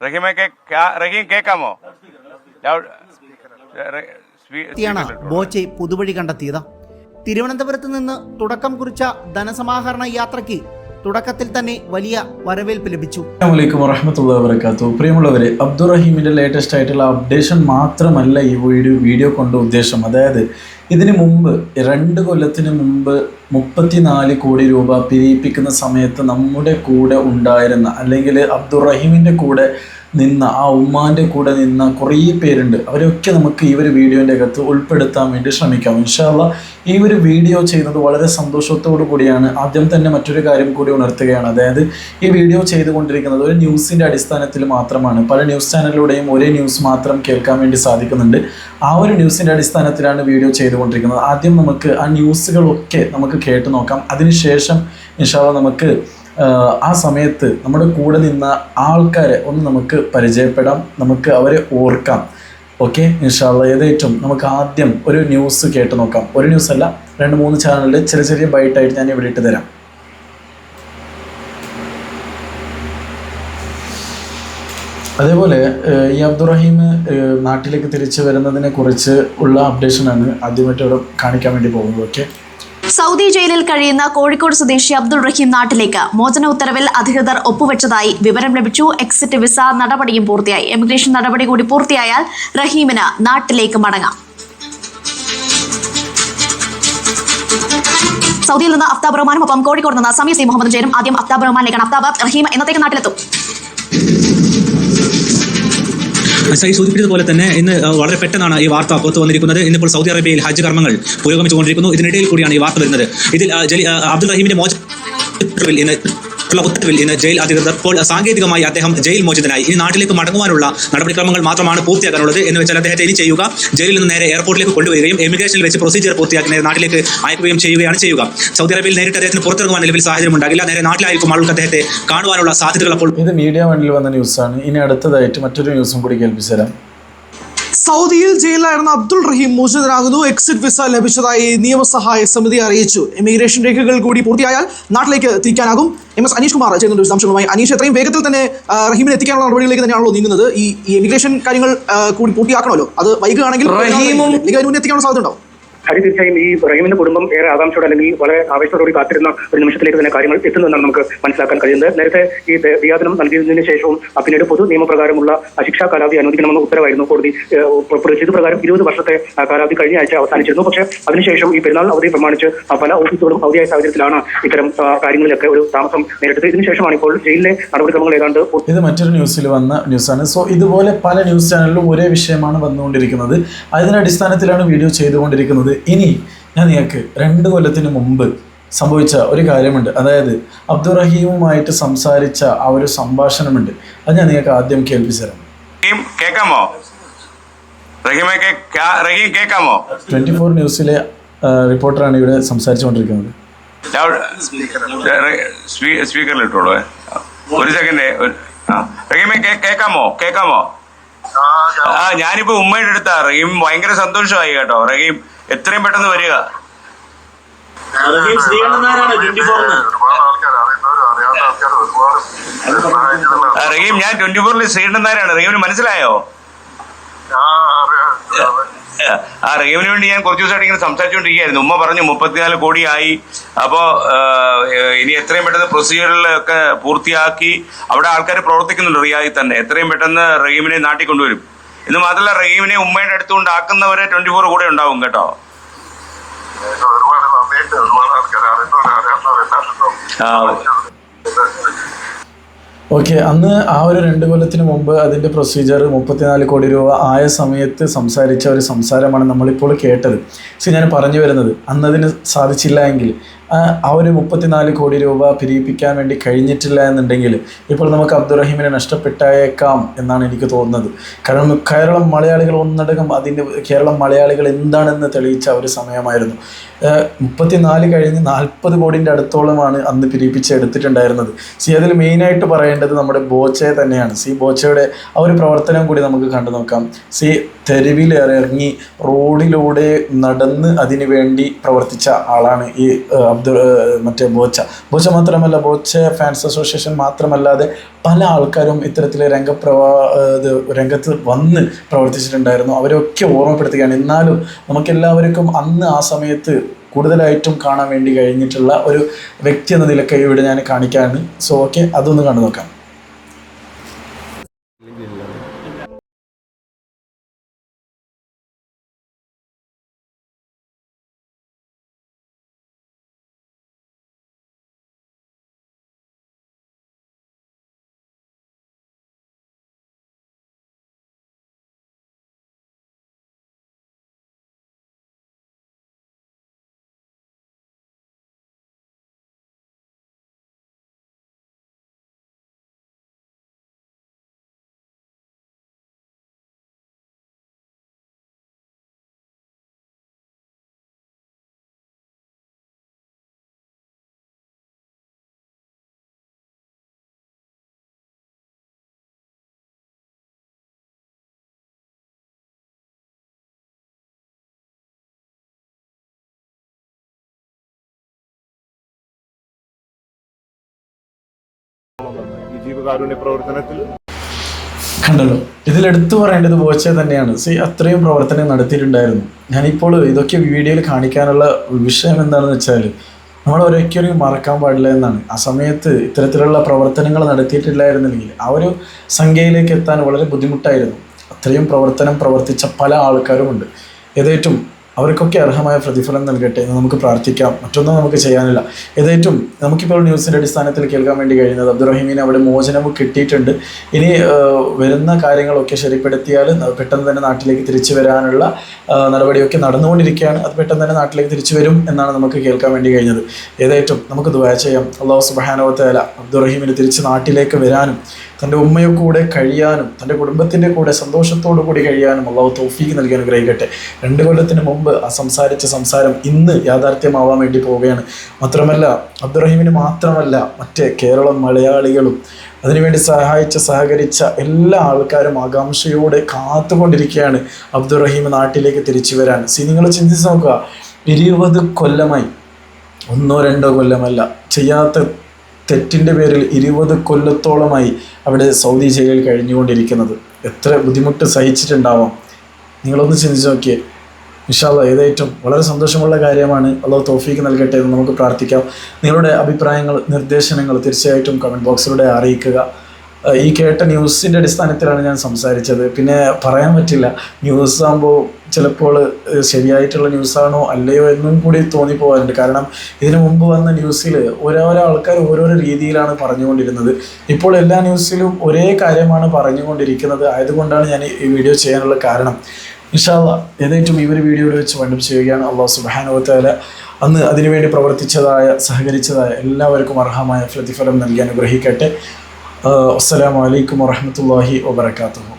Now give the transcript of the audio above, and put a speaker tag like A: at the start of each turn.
A: റഹീം കേൾക്കാമോ?
B: ബോച്ചെ പുതുവഴി കണ്ടെത്തിയത്. തിരുവനന്തപുരത്ത് നിന്ന് തുടക്കം കുറിച്ച ധനസമാഹരണ യാത്രയ്ക്ക് തുടക്കത്തിൽ തന്നെ വലിയ വരവേൽപ്പ് ലഭിച്ചു.
C: അസ്സലാമു വറഹ്മത്തുള്ളാഹി വബറകാതുഹു. പ്രിയമുള്ളവരെ, അബ്ദുറഹീമിന്റെ ലേറ്റസ്റ്റ് ആയിട്ടുള്ള അപ്ഡേഷൻ മാത്രമല്ല ഈ വീഡിയോ കൊണ്ട് ഉദ്ദേശം. അതായത് ഇതിന് മുമ്പ് 2 കൊല്ലത്തിന് മുമ്പ് 34 കോടി രൂപ പിരിയിപ്പിക്കുന്ന സമയത്ത് നമ്മുടെ കൂടെ ഉണ്ടായിരുന്ന, അല്ലെങ്കിൽ അബ്ദുറഹീമിന്റെ കൂടെ നിന്ന, ആ ഉമ്മാൻ്റെ കൂടെ നിന്ന കുറേ പേരുണ്ട്. അവരൊക്കെ നമുക്ക് ഈ ഒരു വീഡിയോൻ്റെ അകത്ത് ഉൾപ്പെടുത്താൻ വേണ്ടി ശ്രമിക്കാം. ഇൻഷാ അല്ലാഹ് ഈ ഒരു വീഡിയോ ചെയ്യുന്നത് വളരെ സന്തോഷത്തോടു കൂടിയാണ്. ആദ്യം തന്നെ മറ്റൊരു കാര്യം കൂടി ഉണർത്തുകയാണ്. അതായത് ഈ വീഡിയോ ചെയ്തുകൊണ്ടിരിക്കുന്നത് ഒരു ന്യൂസിൻ്റെ അടിസ്ഥാനത്തിൽ മാത്രമാണ്. പല ന്യൂസ് ചാനലിലൂടെയും ഒരേ ന്യൂസ് മാത്രം കേൾക്കാൻ വേണ്ടി സാധിക്കുന്നുണ്ട്. ആ ഒരു ന്യൂസിൻ്റെ അടിസ്ഥാനത്തിലാണ് വീഡിയോ ചെയ്തുകൊണ്ടിരിക്കുന്നത്. ആദ്യം നമുക്ക് ആ ന്യൂസുകളൊക്കെ നമുക്ക് കേട്ട് നോക്കാം. അതിനുശേഷം ഇൻഷാ അല്ലാഹ് നമുക്ക് ആ സമയത്ത് നമ്മുടെ കൂടെ നിന്ന ആൾക്കാരെ ഒന്ന് നമുക്ക് പരിചയപ്പെടാം, നമുക്ക് അവരെ ഓർക്കാം. ഓക്കെ, ഇൻഷാ അല്ലാഹ് ഏതേറ്റവും നമുക്ക് ആദ്യം ഒരു ന്യൂസ് കേട്ട് നോക്കാം. ഒരു ന്യൂസല്ല, 2-3 ചാനലിൽ ചെറിയ ബൈറ്റായിട്ട് ഞാൻ ഇവിടെ ഇട്ട് തരാം. അതേപോലെ ഈ അബ്ദുറഹീം നാട്ടിലേക്ക് തിരിച്ചു വരുന്നതിനെ കുറിച്ച് ഉള്ള അപ്ഡേഷനാണ് ആദ്യമായിട്ട് ഇവിടെ കാണിക്കാൻ വേണ്ടി പോകുന്നത്. ഓക്കെ,
D: സൗദി ജയിലിൽ കഴിയുന്ന കോഴിക്കോട് സ്വദേശി അബ്ദുൾ റഹീം നാട്ടിലേക്ക് മോചന ഉത്തരവിൽ അധികൃതർ ഒപ്പുവെച്ചതായി വിവരം ലഭിച്ചു. എക്സിറ്റ് വിസ നടപടിയും പൂർത്തിയായി. എമിഗ്രേഷൻ നടപടി കൂടി പൂർത്തിയായാൽ റഹീമിന് നാട്ടിലേക്ക് മടങ്ങാം. സൗദിയിൽ നിന്ന് അഫ്താബ് റഹ്മാനും ഒപ്പം കോഴിക്കോട് നിന്ന് സമീർ സി മുഹമ്മദ് ചേരും. ആദ്യം അഫ്താബ് റഹ്മാനിലേക്കാണ്. അഫ്താബ്, റഹീം എന്നത്തേക്ക് നാട്ടിലെത്തും?
E: സൂചിപ്പിച്ചതുപോലെ തന്നെ ഇന്ന് വളരെ പെട്ടെന്നാണ് ഈ വാർത്ത പുറത്തു വന്നിരിക്കുന്നത്. ഇന്നിപ്പോൾ സൗദി അറേബ്യയിൽ ഹജ്ജ് കർമ്മങ്ങൾ പുരോഗമിച്ചുകൊണ്ടിരിക്കുന്നു. ഇതിനിടയിൽ കൂടിയാണ് ഈ വാർത്ത വരുന്നത്. ഇതിൽ അബ്ദുൾ റഹീമിന്റെ ഉത്തരവിൽ ഇന്ന് ജയിൽ അധികൃതർ ഇപ്പോൾ സാങ്കേതികമായി അദ്ദേഹം ജയിൽ മോചിതനായി. ഇനി നാട്ടിലേക്ക് മടങ്ങുവാനുള്ള നടപടിക്രമങ്ങൾ മാത്രമാണ് പൂർത്തിയാക്കാനുള്ളത്. എന്ന് വെച്ചാൽ അദ്ദേഹത്തെ ഇനി ചെയ്യുക, ജയിലിൽ നിന്ന് നേരെ എയർപോർട്ടിലേക്ക് കൊണ്ടുവരികയും എമിഗ്രേഷനിൽ വെച്ച് പ്രൊസീജിയർ പൂർത്തിയാക്കി നേരെ നാട്ടിലേക്ക് അയക്കുകയും ചെയ്യുകയാണ് ചെയ്യുക. സൗദി അറേബ്യയിൽ നേരിട്ട് അദ്ദേഹത്തിന് പുറത്തിറങ്ങുവാൻ നിലവിൽ സാഹചര്യം ഉണ്ടാകില്ല. നേരെ നാട്ടിലായിരിക്കും ആളുകൾക്ക് അദ്ദേഹത്തെ കാണുവാനുള്ള സാധ്യതകൾ അപ്പോൾ.
C: ഇത് മീഡിയ വണ്ടിൽ വന്ന ന്യൂസാണ്. ഇനി അടുത്തതായിട്ട് മറ്റൊരു ന്യൂസും കൂടി കേൾപ്പിച്ചു തരാം.
F: സൗദിയിൽ ജയിലിലായിരുന്ന അബ്ദുൾ റഹീം മോചിതനാകുന്നു. എക്സിറ്റ് വിസ ലഭിച്ചതായി നിയമസഹായ സമിതി അറിയിച്ചു. ഇമിഗ്രേഷൻ രേഖകൾ കൂടി പൂർത്തിയായാൽ നാട്ടിലേക്ക് തിരിക്കാനാകും. MS അനീഷ് കുമാർ ചെയ്യുന്നുണ്ട് വിശദാംശങ്ങളുമായി. അനീഷ്, എത്രയും വേഗത്തിൽ തന്നെ റഹീമിനെ എത്തിക്കാനുള്ള നടപടികളിലേക്ക് തന്നെയാണല്ലോ നീങ്ങുന്നത്. ഈ ഇമിഗ്രേഷൻ കാര്യങ്ങൾ കൂടി പൂർത്തിയാക്കണമല്ലോ, അത് വൈകുകയാണെങ്കിൽ റഹീമും എത്തിക്കാനുള്ള സാധ്യത ഉണ്ടാവും.
G: തീർച്ചയായും ഈ റഹീമിന്റെ കുടുംബം ഏറെ ആകാംക്ഷയോടെ അല്ലെങ്കിൽ വളരെ ആവേശത്തോടുകൂടി കാത്തിരുന്ന ഒരു നിമിഷത്തിലേക്ക് തന്നെ കാര്യങ്ങൾ എത്തുന്നതെന്നാണ് നമുക്ക് മനസ്സിലാക്കാൻ കഴിയുന്നത്. നേരത്തെ ഈ ദിയാദനം നൽകിയതിനു ശേഷവും പിന്നീട് പൊതു നിയമപ്രകാരമുള്ള ശിക്ഷാ കാലാവധി അനുവദിക്കണമെന്ന ഉത്തരവായിരുന്നു കോടതി പുറപ്പെടുവിച്ചത്. പ്രകാരം 20 വർഷത്തെ കാലാവധി കഴിഞ്ഞ ആഴ്ച അവസാനിച്ചിരുന്നു. പക്ഷേ അതിനുശേഷം ഈ പെരുന്നാൾ അവധി പ്രമാണിച്ച് പല ഓഫീസുകളും അവധിയായ സാഹചര്യത്തിലാണ് ഇത്തരം കാര്യങ്ങളിലൊക്കെ ഒരു താമസം നേരിട്ടത്. ഇതിനുശേഷമാണ് ഇപ്പോൾ ജയിലിലെ നടപടിക്രമങ്ങൾ ഏതാണ്ട്.
C: ഇത് മറ്റൊരു ന്യൂസിൽ വന്ന ന്യൂസാണ്. സോ ഇതുപോലെ പല ന്യൂസ് ചാനലിലും ഒരേ വിഷയമാണ് വന്നുകൊണ്ടിരിക്കുന്നത്. അതിന്റെ അടിസ്ഥാനത്തിലാണ് വീഡിയോ ചെയ്തുകൊണ്ടിരിക്കുന്നത്. ഇനി ഞാൻ നിങ്ങൾക്ക് 2 കൊല്ലത്തിന് മുമ്പ് സംഭവിച്ച ഒരു കാര്യമുണ്ട്. അതായത് അബ്ദുറഹീമുമായിട്ട് സംസാരിച്ച ആ ഒരു സംഭാഷണമുണ്ട്. അത് ഞാൻ നിങ്ങൾക്ക് ആദ്യം കേൾപ്പിച്ചു തരാം.
A: കേൾക്കാമോ? റഹീം കേൾക്കാമോ?
C: 24 ന്യൂസിലെ റിപ്പോർട്ടറാണ് ഇവിടെ സംസാരിച്ചുകൊണ്ടിരിക്കുന്നത്.
A: സ്പീക്കറിലിട്ടോളൂ, ഒരു സെക്കൻഡ്. റഹീമെ കേൾക്കാമോ? ഞാനിപ്പോ ഉമ്മയുടെ അടുത്താ. റഹീം ഭയങ്കര സന്തോഷമായി കേട്ടോ. റഹീം എത്രയും പെട്ടെന്ന് വരിക. റഹീം, ഞാൻ 24 ശ്രീകണ്ഠൻ നായരാണ്. റഹീമിന് മനസ്സിലായോ? റഹീമിന് വേണ്ടി ഞാൻ കുറച്ച് ദിവസമായിട്ട് ഇങ്ങനെ സംസാരിച്ചുകൊണ്ടിരിക്കുകയായിരുന്നു. ഉമ്മ പറഞ്ഞു 34 കോടിയായി. അപ്പോൾ ഇനി എത്രയും പെട്ടെന്ന് പ്രൊസീജിയറിലൊക്കെ പൂർത്തിയാക്കി അവിടെ ആൾക്കാർ പ്രവർത്തിക്കുന്നുണ്ട് റിയാദിൽ തന്നെ. എത്രയും പെട്ടെന്ന് റഹീമിനെ നാട്ടിൽ കൊണ്ടുവരും. ഇത് മാത്രമല്ല, റഹീമിനെ ഉമ്മയുടെ അടുത്തുകൊണ്ട് ആക്കുന്നവരെ 24 കൂടെ ഉണ്ടാവും കേട്ടോ.
C: ഓക്കെ, അന്ന് ആ ഒരു 2 കൊല്ലത്തിന് മുമ്പ് അതിൻ്റെ പ്രൊസീജിയർ 34 കോടി രൂപ ആയ സമയത്ത് സംസാരിച്ച ഒരു സംസാരമാണ് നമ്മളിപ്പോൾ കേട്ടത്. ഞാൻ പറഞ്ഞു വരുന്നത്, അന്നതിന് സാധിച്ചില്ല എങ്കിൽ ആ ഒരു 34 കോടി രൂപ പിരിയിപ്പിക്കാൻ വേണ്ടി കഴിഞ്ഞിട്ടില്ല എന്നുണ്ടെങ്കിൽ ഇപ്പോൾ നമുക്ക് അബ്ദുറഹീമിനെ നഷ്ടപ്പെട്ടേക്കാം എന്നാണ് എനിക്ക് തോന്നുന്നത്. കാരണം കേരളം മലയാളികൾ ഒന്നടങ്കം കേരളം മലയാളികൾ എന്താണെന്ന് തെളിയിച്ച ഒരു സമയമായിരുന്നു. 34 കഴിഞ്ഞ് 40 കോടിൻ്റെ അടുത്തോളമാണ് അന്ന് പിരിയിപ്പിച്ചെടുത്തിട്ടുണ്ടായിരുന്നത്. അതിൽ മെയിനായിട്ട് പറയേണ്ടത് നമ്മുടെ ബോച്ചയെ തന്നെയാണ്. ബോച്ചയുടെ ആ ഒരു പ്രവർത്തനം കൂടി നമുക്ക് കണ്ടു നോക്കാം. തെരുവിലിറങ്ങി റോഡിലൂടെ നടന്ന് അതിനു വേണ്ടി പ്രവർത്തിച്ച ആളാണ് ഈ മറ്റേ ബോച്ച മാത്രമല്ല, ബോച്ച ഫാൻസ് അസോസിയേഷൻ മാത്രമല്ലാതെ പല ആൾക്കാരും ഇത്തരത്തിൽ രംഗത്ത് വന്ന് പ്രവർത്തിച്ചിട്ടുണ്ടായിരുന്നു. അവരൊക്കെ ഓർമ്മപ്പെടുത്തുകയാണ്. എന്നാലും നമുക്കെല്ലാവർക്കും അന്ന് ആ സമയത്ത് കൂടുതലായിട്ടും കാണാൻ വേണ്ടി കഴിഞ്ഞിട്ടുള്ള ഒരു വ്യക്തി എന്ന നിലയ്ക്ക് ഇവിടെ ഞാൻ കാണിക്കാണ്. സോ ഓക്കെ, അതൊന്ന് കണ്ടു നോക്കാം.
H: ഈ ജീവകാരുണ്യ പ്രവർത്തനത്തിൽ
C: കണ്ടല്ലോ, ഇതിലെടുത്തു പറയേണ്ടത് ബോച്ചെ തന്നെയാണ്. അത്രയും പ്രവർത്തനം നടത്തിയിട്ടുണ്ടായിരുന്നു. ഞാനിപ്പോൾ ഇതൊക്കെ വീഡിയോയിൽ കാണിക്കാനുള്ള വിഷയം എന്താണെന്ന് വെച്ചാൽ, നമ്മൾ ഒരിക്കലും മറക്കാൻ പാടില്ല എന്നാണ്. ആ സമയത്ത് ഇത്തരത്തിലുള്ള പ്രവർത്തനങ്ങൾ നടത്തിയിട്ടില്ലായിരുന്നെങ്കിൽ ആ ഒരു സംഖ്യയിലേക്ക് എത്താൻ വളരെ ബുദ്ധിമുട്ടായിരുന്നു. അത്രയും പ്രവർത്തിച്ച പല ആൾക്കാരുമുണ്ട്. ഏതേറ്റും അവർക്കൊക്കെ അർഹമായ പ്രതിഫലം നൽകട്ടെ എന്ന് നമുക്ക് പ്രാർത്ഥിക്കാം. മറ്റൊന്നും നമുക്ക് ചെയ്യാനില്ല. ഏതായിട്ടും നമുക്കിപ്പോൾ ന്യൂസിൻ്റെ അടിസ്ഥാനത്തിൽ കേൾക്കാൻ വേണ്ടി കഴിയുന്നത് അബ്ദുറഹീമിന് അവിടെ മോചനവും കിട്ടിയിട്ടുണ്ട്. ഇനി വരുന്ന കാര്യങ്ങളൊക്കെ ശരിപ്പെടുത്തിയാൽ പെട്ടെന്ന് തന്നെ നാട്ടിലേക്ക് തിരിച്ചു വരാനുള്ള നടപടിയൊക്കെ നടന്നുകൊണ്ടിരിക്കുകയാണ്. അത് പെട്ടെന്ന് തന്നെ നാട്ടിലേക്ക് തിരിച്ചു വരും എന്നാണ് നമുക്ക് കേൾക്കാൻ വേണ്ടി കഴിഞ്ഞത്. ഏതായിട്ടും നമുക്ക് ദുആ ചെയ്യാം. അല്ലാഹു സുബ്ഹാനഹു വ തആല അബ്ദുറഹീമിന് തിരിച്ച് നാട്ടിലേക്ക് വരാനും തൻ്റെ ഉമ്മയുടെ കൂടെ കഴിയാനും തൻ്റെ കുടുംബത്തിൻ്റെ കൂടെ സന്തോഷത്തോടു കൂടി കഴിയാനും അല്ലാഹു തൗഫീഖ് നൽകി അനുഗ്രഹിക്കട്ടെ. 2 കൊല്ലത്തിന് മുമ്പ് ആ സംസാരിച്ച സംസാരം ഇന്ന് യാഥാർത്ഥ്യമാവാൻ വേണ്ടി പോവുകയാണ്. മാത്രമല്ല അബ്ദുറഹീമിന് മാത്രമല്ല, മറ്റേ കേരളം മലയാളികളും അതിനുവേണ്ടി സഹകരിച്ച എല്ലാ ആൾക്കാരും ആകാംക്ഷയോടെ കാത്തുകൊണ്ടിരിക്കുകയാണ് അബ്ദുറഹീം നാട്ടിലേക്ക് തിരിച്ചു വരാൻ. നിങ്ങൾ ചിന്തിച്ച് നോക്കുക, 20 കൊല്ലമായി, 1-2 കൊല്ലമല്ല, ചെയ്യാത്ത തെറ്റിൻ്റെ പേരിൽ 20 കൊല്ലത്തോളമായി അവിടെ സൗദി ജയിലിൽ കഴിഞ്ഞുകൊണ്ടിരിക്കുന്നത്. എത്ര ബുദ്ധിമുട്ട് സഹിച്ചിട്ടുണ്ടാവാം. നിങ്ങളൊന്ന് ചിന്തിച്ച് നോക്കിയേ. ഇൻഷാ അല്ലാഹ് ഏതായിട്ടും വളരെ സന്തോഷമുള്ള കാര്യമാണ്. അല്ലാഹു തൗഫീഖ് നൽകട്ടെ എന്ന് നമുക്ക് പ്രാർത്ഥിക്കാം. നിങ്ങളുടെ അഭിപ്രായങ്ങൾ, നിർദ്ദേശങ്ങൾ തീർച്ചയായിട്ടും കമൻറ്റ് ബോക്സിലൂടെ അറിയിക്കുക. ഈ കേട്ട ന്യൂസിൻ്റെ അടിസ്ഥാനത്തിലാണ് ഞാൻ സംസാരിച്ചത്. പിന്നെ പറയാൻ പറ്റില്ല, ന്യൂസ് ആകുമ്പോൾ ചിലപ്പോൾ ശരിയായിട്ടുള്ള ന്യൂസാണോ അല്ലയോ എന്നും കൂടി തോന്നിപ്പോകാറുണ്ട്. കാരണം ഇതിനു മുമ്പ് വന്ന ന്യൂസിൽ ഓരോരോ ആൾക്കാർ ഓരോരോ രീതിയിലാണ് പറഞ്ഞുകൊണ്ടിരുന്നത്. ഇപ്പോൾ എല്ലാ ന്യൂസിലും ഒരേ കാര്യമാണ് പറഞ്ഞുകൊണ്ടിരിക്കുന്നത്. ആയതുകൊണ്ടാണ് ഞാൻ ഈ വീഡിയോ ചെയ്യാനുള്ള കാരണം. ഇൻഷാ അല്ലാഹ് ഏതായിട്ടും ഈ ഒരു വീഡിയോയിൽ വെച്ച് വണ്ടപ്പ് ചെയ്യുകയാണ്. അല്ലാഹു സുബ്ഹാനഹു വ തആല അന്ന് അതിനുവേണ്ടി സഹകരിച്ചതായ എല്ലാവർക്കും അർഹമായ പ്രതിഫലം നൽകി അനുഗ്രഹിക്കട്ടെ. അസ്സലാമു അലൈക്കും വറഹ്മത്തുള്ളാഹി വബറകാതുഹു.